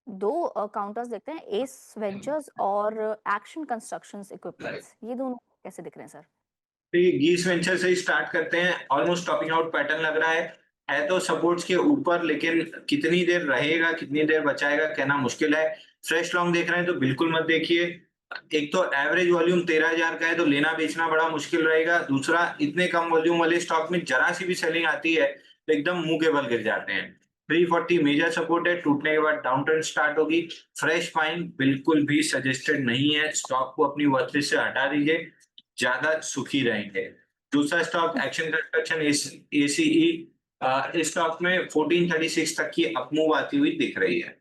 दो काउंटर्स देखते हैं, एस वेंचर्स और एक्शन कंस्ट्रक्शंस इक्विपमेंट्स, ये दोनों कैसे दिख रहे हैं सर? तो ये गीस वेंचर से ही स्टार्ट करते हैं। ऑलमोस्ट टॉपिंग आउट पैटर्न लग रहा है तो सपोर्ट्स के ऊपर, लेकिन कितनी देर रहेगा, कितनी देर बचाएगा कहना मुश्किल है। फ्रेश लॉन्ग देख रहे हैं तो बिल्कुल मत देखिए। एक तो एवरेज वॉल्यूम 13,000 का है, तो लेना बेचना बड़ा मुश्किल रहेगा। दूसरा, इतने कम वॉल्यूम वाले स्टॉक में जरा सी भी सेलिंग आती है तो एकदम मुंह के बल गिर जाते हैं। 340 मेजर सपोर्ट है, टूटने के बाद डाउन ट्रेंड स्टार्ट होगी। फ्रेश बाइंग बिल्कुल भी सजेस्टेड नहीं है। स्टॉक को अपनी वॉच लिस्ट से हटा दीजिए, ज्यादा सुखी रहेंगे। दूसरा स्टॉक एक्शन कंस्ट्रक्शन एसीई, इस स्टॉक में 1436 तक की अपमूव आती हुई दिख रही है।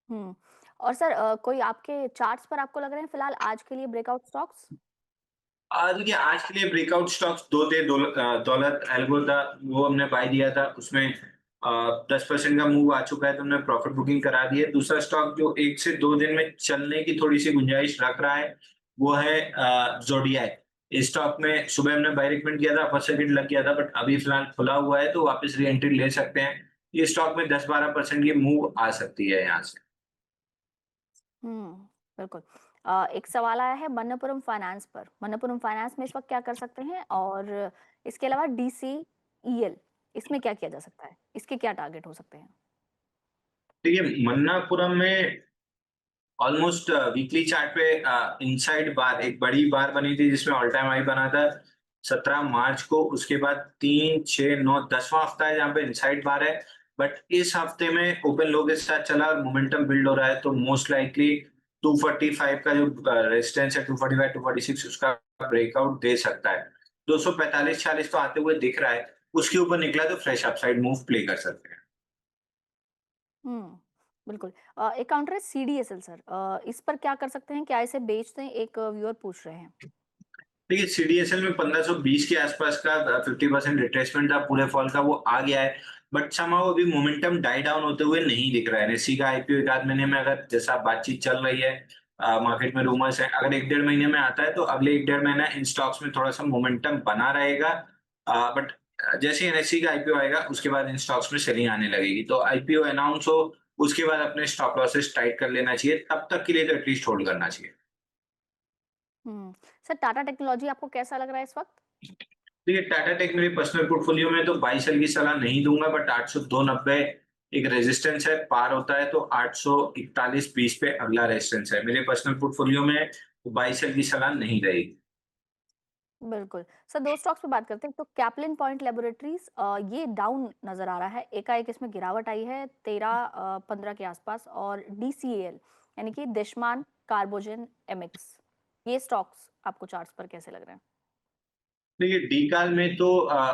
हुँ। और सर कोई आपके चार्ट्स पर आपको लग रहे हैं फिलहाल आज के लिए ब्रेकआउट स्टॉक्स? देखिए, आज के लिए ब्रेकआउट स्टॉक्स दो थे। दौलत एल्गो था, वो हमने बाय दिया था। उसमें 10% का मूव आ चुका है तो हमने प्रॉफिट बुकिंग करा दी है। दूसरा स्टॉक जो 1 से 2 दिन में चलने की थोड़ी-सी गुंजाइश रख रहा है, वो है ज़ोडिएक। इस स्टॉक में सुबह हमने बाय रिकमेंड किया था, अपर सर्किट लग गया था, बट अभी फिलहाल खुला हुआ है तो वापस री एंट्री ले सकते हैं। ये स्टॉक में 10-12% की मूव आ सकती है यहाँ से। हुँ, बिल्कुल। एक सवाल आया है मणप्पुरम फाइनेंस पर। मणप्पुरम फाइनेंस में इस वक़्त क्या कर सकते हैं? और इसके अलावा डीसीईएल, इसमें क्या किया जा सकता है? इसके क्या टारगेट हो सकते हैं? देखिए, मन्नापुरम में ऑलमोस्ट वीकली चार्ट पे इनसाइड बार, एक बड़ी बार बनी थी जिसमें ऑल टाइम हाई बना था 17 मार्च को। उसके बाद 3, 6, 9, 10वां हफ्ता है जहाँ पे इनसाइड बार है। बट इस हफ्ते में ओपन लो के साथ चला और मोमेंटम बिल्ड हो रहा है, तो मोस्ट लाइकली 245 का जो रेजिस्टेंस है, 245, 246, उसका ब्रेकआउट दे सकता है। 245-46 तो आते हुए दिख रहा है। उसके ऊपर निकला तो फ्रेश अपसाइड मूव प्ले कर सकते हैं। हुँ, बिल्कुल। एक काउंटर है सीडीएसएल सर, इस पर क्या कर सकते हैं? क्या इसे बेच दें? एक व्यूअर पूछ रहे हैं। देखिए, सीडीएसएल में 1520 के आसपास का 50% रिट्रेसमेंट था पूरे फॉल का, वो आ गया है। बट समहाउ अभी मोमेंटम डाई डाउन होते हुए नहीं दिख रहा है। एनएससी का आईपीओ एक आध महीने में, अगर जैसा बातचीत चल रही है, मार्केट में रूमर्स है, अगर एक डेढ़ महीने में आता है तो अगले एक डेढ़ महीना इन स्टॉक्स में थोड़ा सा मोमेंटम बना रहेगा। बट जैसे एनएससी का आईपीओ आएगा उसके बाद इन स्टॉक्स में सेलिंग आने लगेगी, तो आईपीओ अनाउंस हो उसके बाद अपने स्टॉप लॉसेस टाइट कर लेना चाहिए। तब तक के लिए तो एटलीस्ट होल्ड करना चाहिए। हुँ। सर टाटा टेक्नोलॉजी आपको कैसा लग रहा है इस वक़्त? देखिए, टाटा टेक मेरे पर्सनल पोर्टफोलियो में तो बाई सेल की सलाह नहीं दूंगा, बट 802.90 एक रेजिस्टेंस है। पार होता है तो 841.20 पे अगला रेजिस्टेंस है। मेरे पर्सनल पोर्टफोलियो में बाई सेल की सलाह नहीं रहेगी। बिल्कुल। सर 2 स्टॉक्स पे बात करते हैं। तो कैपलिन पॉइंट लैबोरेटरीज़, ये डाउन नज़र आ रहा है। एकाएक इसमें गिरावट आई है 13-15 के आसपास, और डीसीएल यानी कि देशमान कार्बोजेन एमिक्स, ये स्टॉक्स आपको चार्ट्स पर कैसे लग रहे हैं? देखिए, डी काल में तो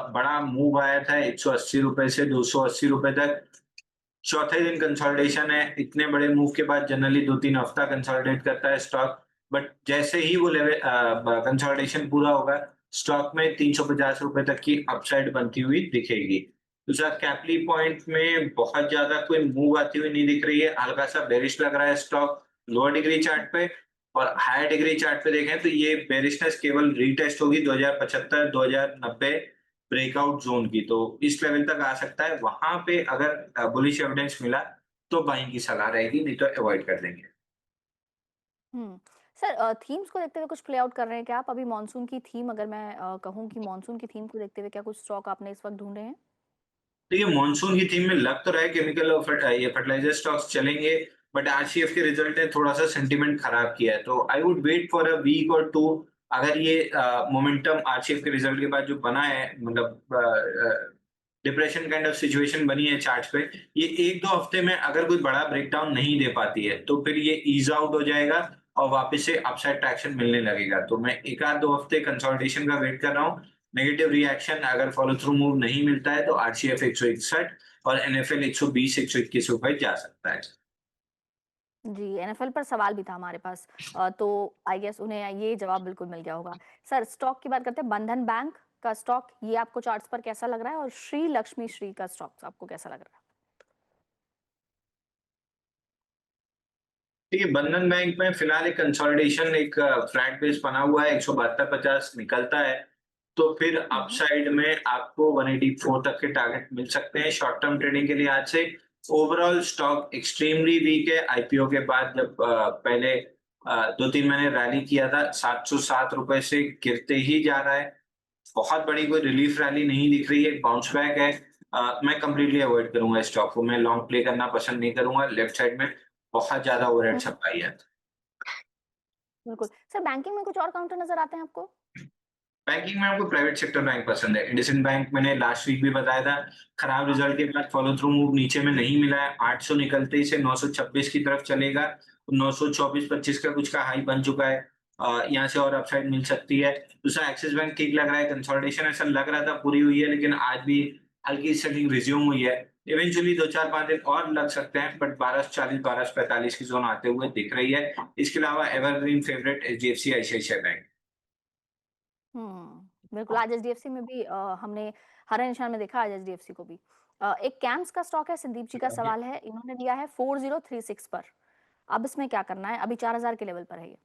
बड़ा मूव आया था 180 रुपए से 280 रुपए तक। चौथे दिन कंसोलिडेशन है। इतने बड़े मूव के बाद जनरली 2-3 हफ्ता कंसोलिडेट करता है स्टॉक। बट जैसे ही वो लेवल कंसोलिडेशन पूरा होगा, स्टॉक में 350 रुपए तक की अपसाइड बनती हुई दिखेगी। दूसरा, कैपली पॉइंट में बहुत ज्यादा कोई मूव आती हुई नहीं दिख रही है। हल्का सा बेरिश लग रहा है स्टॉक लोअर डिग्री चार्ट पे। और हायर डिग्री चार्ट पे देखें तो ये बेरिशनेस केवल रीटेस्ट होगी 2075, 2090 ब्रेकआउट ज़ोन की, तो इस लेवल तक आ सकता है। वहाँ पे अगर बुलिश एविडेंस मिला तो बाइंग की सलाह रहेगी, नहीं तो अवॉइड कर देंगे। हुँ। सर थीम्स को देखते हुए कुछ प्ले आउट कर रहे हैं क्या आप? अभी मॉनसून की थीम, अगर मैं कहूँ कि मॉनसून की थीम को देखते हुए क्या कुछ स्टॉक आपने इस वक़्त ढूँढे हैं? देखिए, मॉनसून की थीम में लग तो रहा है केमिकल और ये फर्टिलाइजर स्टॉक्स चलेंगे, बट आरसीएफ के रिजल्ट ने थोड़ा सा सेंटीमेंट खराब किया है, तो I would wait for a week or two. अगर ये मोमेंटम आरसीएफ के रिजल्ट के बाद जो बना है, मतलब डिप्रेशन काइंड ऑफ सिचुएशन बनी है चार्ट्स पे, ये एक दो हफ्ते में अगर कोई बड़ा ब्रेकडाउन नहीं दे पाती है तो फिर ये ईज आउट हो जाएगा और वापस से अपसाइड ट्रैक्शन मिलने लगेगा। तो मैं एक आध दो हफ्ते कंसोलिडेशन का वेट कर रहा हूँ। नेगेटिव रिएक्शन अगर फॉलो थ्रू मूव नहीं मिलता है तो आरसीएफ 161 और एनएफएल 120, 121 ऊपर जा सकता है। जी, एनएफएल पर सवाल भी था हमारे पास। तो आई गेस उन्हें ये जवाब बिल्कुल मिल गया होगा। सर स्टॉक की बात करते हैं, बंधन बैंक का स्टॉक, ये आपको चार्ट्स पर कैसा लग रहा है? और श्री लक्ष्मी श्री का स्टॉक आपको कैसा लग रहा है? देखिए, बंधन बैंक में फिलहाल एक कंसोलिडेशन, एक फ्लैट बेस बना हुआ है। 172.50 निकलता है तो फिर हुँ, हुँ। अपसाइड में आपको 184 तक के टारगेट मिल सकते हैं शॉर्ट टर्म ट्रेडिंग के लिए आज से। ओवरऑल स्टॉक एक्सट्रीमली वीक है। आईपीओ के बाद जब पहले 2-3 महीने रैली किया था, ₹707 से गिरते ही जा रहा है। बहुत बड़ी कोई रिलीफ रैली नहीं दिख रही है, बाउंस बैक है। मैं कंप्लीटली अवॉइड करूंगा इस स्टॉक को। मैं लॉन्ग प्ले करना पसंद नहीं करूंगा। लेफ्ट साइड में बहुत ज्यादा ओवरहेड हुँ, सप्लाई है। बिल्कुल। सर बैंकिंग में कुछ और काउंटर नज़र आते हैं आपको? बैंकिंग में आपको प्राइवेट सेक्टर बैंक पसंद है। इंडसइंड बैंक मैंने लास्ट वीक भी बताया था, खराब रिजल्ट के बाद फॉलो थ्रू मूव नीचे में नहीं मिला है। 800 निकलते ही से 926 की तरफ चलेगा। 924-25 का कुछ का हाई बन चुका है। यहाँ से और अपसाइड मिल सकती है। दूसरा एक्सिस बैंक ठीक लग रहा है। कंसोलिडेशन ऐसा लग रहा था पूरी हुई है, लेकिन आज भी हल्की सेलिंग रिज्यूम हुई है। इवेंचुअली 2-4-5 दिन और लग सकते हैं, बट 1240 1245 की जोन आते हुए दिख रही है। इसके अलावा evergreen favourite HDFC ICICI bank. बिल्कुल आज एचडीएफसी में भी हमने हरे निशान में देखा आज एचडीएफसी को भी। एक कैम्स का स्टॉक है, संदीप जी का सवाल है, इन्होंने लिया है 4036 पर। अब इसमें क्या करना है? अभी 4000 के लेवल पर है ये।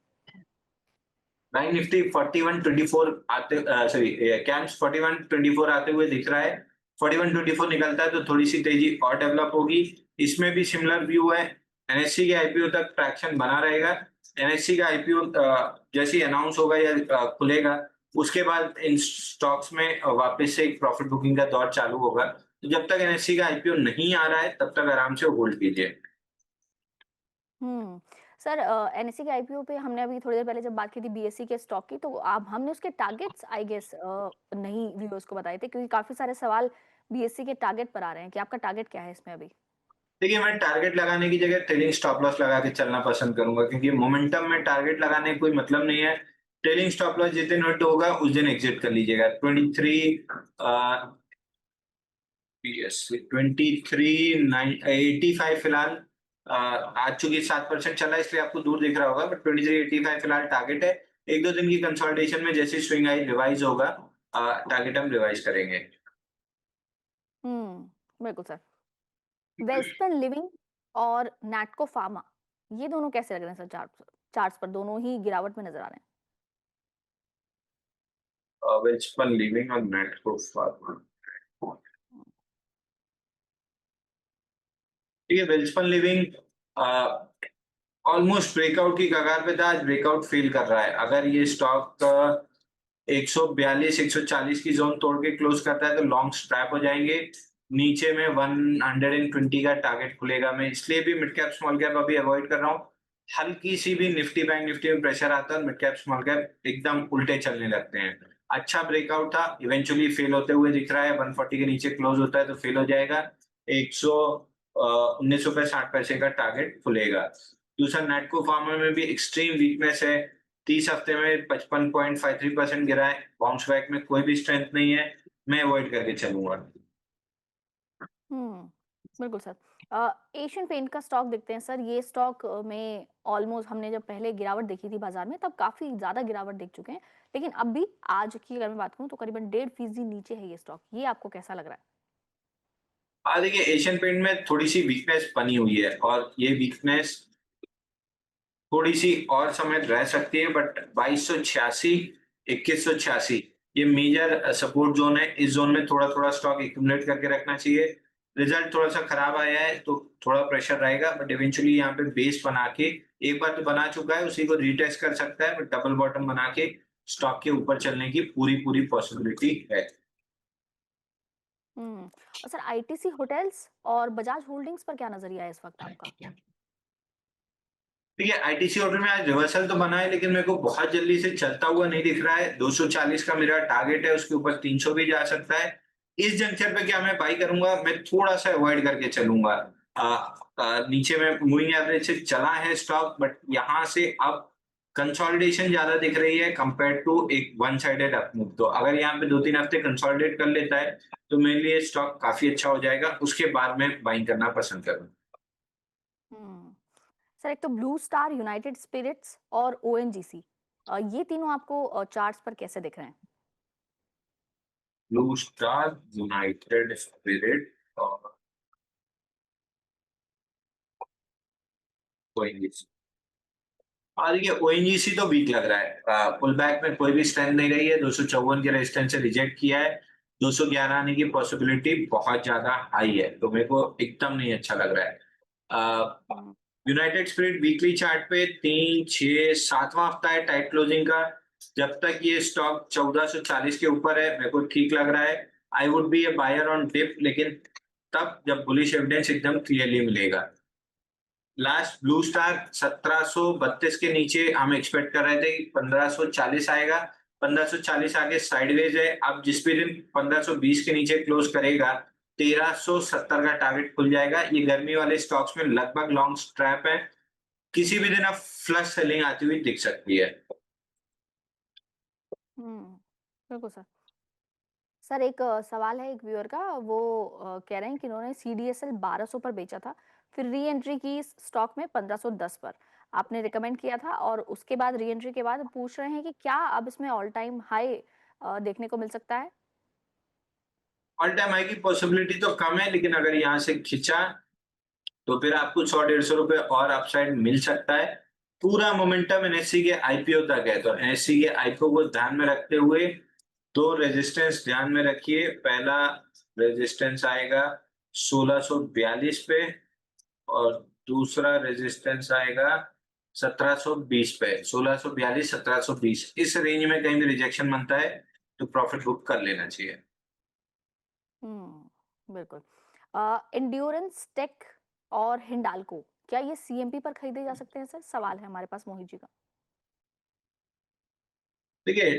बैंक निफ्टी 4124 आते सॉरी कैम्स 4124 आते हुए दिख रहा है। 4124 निकलता है तो थोड़ी सी तेजी और डेवलप होगी। इसमें भी सिमिलर व्यू है। एनएससी के आईपीओ तक ट्रैक्शन बना रहेगा। एनएससी का आईपीओ जैसे ही अनाउंस होगा या खुलेगा, उसके बाद इन स्टॉक्स में वापस से एक प्रॉफिट बुकिंग का दौर चालू होगा। तो जब तक एनएससी का आईपीओ नहीं आ रहा है, तब तक आराम से होल्ड कीजिए। हुँ। सर एनएससी के आईपीओ पे हमने अभी थोड़ी देर पहले जब बात की थी बीएसई के स्टॉक की, तो आप हमने उसके टारगेट्स आई गेस नहीं व्यूअर्स को बताए थे क्योंकि काफ़ी सारे सवाल बीएसई के टारगेट पर आ रहे हैं कि आपका टारगेट क्या है इसमें अभी? देखिए, मैं टारगेट लगाने की जगह ट्रेलिंग स्टॉप लॉस लगा के चलना पसंद करूँगा, क्योंकि मोमेंटम में टारगेट लगाने का कोई मतलब नहीं है। ट्रेलिंग स्टॉप लॉस जिस दिन हिट होगा उस दिन एग्ज़िट कर लीजिएगा। 23 यस 23 9 85 फिलहाल आज चूँकि 7% चला है इसलिए आपको दूर दिख रहा होगा, बट 23 85 फिलहाल टारगेट है। 1-2 दिन की कंसोलिडेशन में जैसे स्विंग आई रिवाइज़ होगा, टारगेट हम रिवाइज़ करेंगे। बिल्कुल सर। वेल्सपन लिविंग और नैटको फार्मा, ये दोनों कैसे लग रहे हैं सर चार्ट्स पर? दोनों ही गिरावट में नज़र आ रहे हैं। वेल्सपन लिविंग और नेटको फार्मा। ठीक है, वेल्सपन लिविंग ऑलमोस्ट ब्रेकआउट की कगार पे था, आज ब्रेकआउट फेल कर रहा है। अगर ये स्टॉक 142 140 की जोन तोड़ के क्लोज करता है तो लॉन्ग स्ट्रैप हो जाएंगे। नीचे में 120 का टारगेट खुलेगा। मैं इसलिए भी मिड कैप स्मॉल कैप अभी अवॉइड कर रहा हूँ। हल्की सी भी निफ्टी बैंक निफ्टी में प्रेशर आता है, मिड कैप स्मॉल कैप एकदम उल्टे चलने लगते हैं। अच्छा ब्रेकआउट था, इवेंचुअली फेल होते हुए दिख रहा है। 140 के नीचे क्लोज होता है तो फेल हो जाएगा। 19 रुपए 60 पैसे का टारगेट खुलेगा। दूसरा नेटको फार्मा में भी एक्सट्रीम वीकनेस है। 30 हफ्ते में 55.53% गिरा है। बाउंस बैक में कोई भी स्ट्रेंथ नहीं है। मैं अवॉइड करके चलूंगा। हुँ, बिल्कुल सर। एशियन पेंट का स्टॉक देखते हैं सर, ये स्टॉक में ऑलमोस्ट हमने जब पहले गिरावट देखी थी बाज़ार में तब काफ़ी ज़्यादा गिरावट देख चुके हैं। लेकिन अब भी आज की अगर मैं बात करूँ तो करीबन 1.5% नीचे है ये स्टॉक। ये आपको कैसा लग रहा है? देखिए, एशियन पेंट में थोड़ी सी वीकनेस बनी हुई है और ये वीकनेस थोड़ी सी और समय रह सकती है, बट 2286 2186 ये मेजर सपोर्ट जोन है। इस जोन में थोड़ा थोड़ा स्टॉक एक्यूमुलेट करके रखना चाहिए। रिजल्ट थोड़ा सा खराब आया है तो थोड़ा प्रेशर रहेगा, बट इवेंचुअली यहाँ पे बेस बना के एक बार तो बना चुका है, उसी को रीटेस्ट कर सकता है, बट डबल बॉटम बना के स्टॉक के ऊपर चलने की पूरी पूरी पॉसिबिलिटी है। हुँ, और सर आईटीसी होटल्स और बजाज होल्डिंग्स पर क्या नज़रिया है इस वक़्त आपका? देखिए, आईटीसी ऑर्डर में आज रिवर्सल तो बना है, लेकिन मेरे को बहुत जल्दी से चलता हुआ नहीं दिख रहा है। 240 का मेरा टारगेट है, उसके ऊपर 300 भी जा सकता है। इस जंक्शन पे क्या मैं बाई करूंगा? मैं थोड़ा सा अवॉइड करके चलूंगा। नीचे में मूविंग एवरेज से चला है स्टॉक, बट यहाँ से अब कंसोलिडेशन ज्यादा दिख रही है कंपेयर टू एक वन साइडेड अप मूव। तो अगर यहाँ पे 2-3 हफ्ते कंसोलिडेट कर लेता है तो मेरे लिए स्टॉक काफी अच्छा हो जाएगा। उसके बाद मैं बाइंग करना पसंद करूंगा। हुँ। सर एक तो ब्लू स्टार, यूनाइटेड स्पिरिट्स और ओएनजीसी ये तीनों आपको चार्ट्स पर कैसे दिख रहे हैं? ब्लू स्टार, यूनाइटेड स्पिरिट और ओएनजीसी। देखिए, ओएनजीसी तो वीक लग रहा है। पुल बैक में कोई भी स्ट्रेंथ नहीं रही है। 254 के रेजिस्टेंस से रिजेक्ट किया है। 211 आने की पॉसिबिलिटी बहुत ज्यादा हाई है, तो मेरे को एकदम नहीं अच्छा लग रहा है। हुँ, यूनाइटेड स्पिरिट वीकली चार्ट पे 3, 6, 7वां हफ्ता है टाइट क्लोजिंग का। जब तक ये स्टॉक 1440 के ऊपर है, मेरे को ठीक लग रहा है। I would be a buyer on dip, लेकिन तब जब बुलिश एविडेंस एकदम क्लियरली मिलेगा। लास्ट ब्लू स्टार 1732 के नीचे हम एक्सपेक्ट कर रहे थे कि 1540 आएगा। 1540 आगे साइडवेज है। अब जिस भी दिन 1520 के नीचे क्लोज करेगा, 1370 का टारगेट खुल जाएगा। ये गर्मी वाले स्टॉक्स में लगभग लॉन्ग स्ट्रैप है। किसी भी दिन अब फ्लश सेलिंग आती हुई दिख सकती है। हुँ। बिल्कुल सर। सर एक सवाल है एक व्यूअर का वो कह रहे हैं कि इन्होंने सीडीएसएल 1200 पर बेचा था, फिर री एंट्री की इस स्टॉक में 1510 पर। आपने रिकमेंड किया था और उसके बाद री एंट्री के बाद पूछ रहे हैं कि क्या अब इसमें ऑल टाइम हाई देखने को मिल सकता है? ऑल टाइम हाई की पॉसिबिलिटी तो कम है, लेकिन अगर यहाँ से खिंचा तो फिर आपको 100-150 रुपए और अपसाइड मिल सकता है। पूरा मोमेंटम एनएससी के आईपीओ तक है, तो एनएससी के आईपीओ को ध्यान में रखते हुए दो रेजिस्टेंस ध्यान में रखिए। पहला रेजिस्टेंस आएगा 1642 पे, और दूसरा रेजिस्टेंस आएगा 1720 पे। 1642, 1720 इस रेंज में कहीं भी रिजेक्शन बनता है तो प्रॉफिट बुक कर लेना चाहिए। हुँ, बिल्कुल। एंड्योरेंस टेक और हिंडाल्को, क्या ये सीएमपी पर खरीदे जा सकते हैं सर? सवाल है हमारे पास मोहित जी का। देखिए,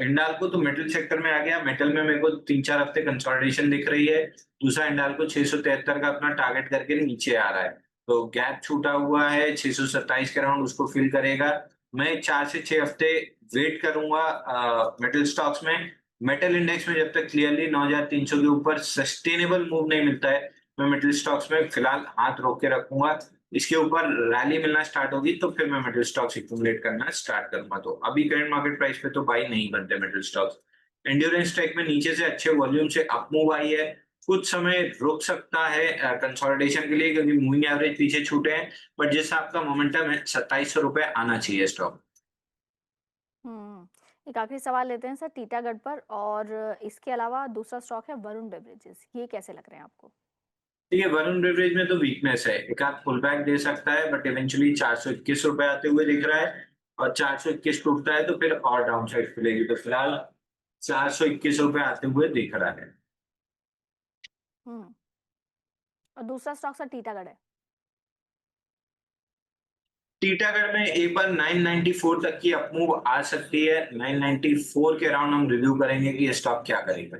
हिंडाल्को तो मेटल सेक्टर में आ गया। मेटल में मेरे को 3-4 हफ्ते कंसोलिडेशन दिख रही है। दूसरा हिंडाल्को 673 का अपना टारगेट करके नीचे आ रहा है। तो गैप छूटा हुआ है 627 के अराउंड, उसको फिल करेगा। मैं 4 से 6 हफ्ते वेट करूंगा मेटल स्टॉक्स में। मेटल इंडेक्स में जब तक क्लियरली 9300 के ऊपर सस्टेनेबल मूव नहीं मिलता है, मैं मेटल स्टॉक्स में फिलहाल हाथ रोक के रखूंगा। इसके ऊपर रैली मिलना स्टार्ट होगी तो फिर मैं मेटल स्टॉक्स एक्यूमुलेट करना स्टार्ट करूंगा। तो अभी करंट मार्केट प्राइस पे तो बाई नहीं बनते मेटल स्टॉक्स। एंड्योरेंस टेक में नीचे से अच्छे वॉल्यूम से अप मूव आई है। कुछ समय रुक सकता है कंसोलिडेशन के लिए, क्योंकि मूविंग एवरेज पीछे छूटे हैं। बट जिस आपका मोमेंटम है, 2700 रुपए आना चाहिए स्टॉक। हुँ। एक आखिरी सवाल लेते हैं सर टीटागढ़ पर और इसके अलावा दूसरा स्टॉक है वरुण बेवरेजेस, ये कैसे लग रहे हैं आपको? देखिए, वरुण बेवरेज में तो वीकनेस है, एक आध पुल बैक दे सकता है, बट इवेंचुअली 421 रुपए आते हुए दिख रहा है। और 421 टूटता है तो फिर और डाउन साइड खुलेगी, तो फिलहाल 421 रुपए आते हुए दिख रहा है। हुँ। और दूसरा स्टॉक सर टीटागढ़ है। टीटागढ़ में एक बार 994 तक की अपमूव आ सकती है। 994 के अराउंड हम रिव्यू करेंगे कि ये स्टॉक क्या करेगा।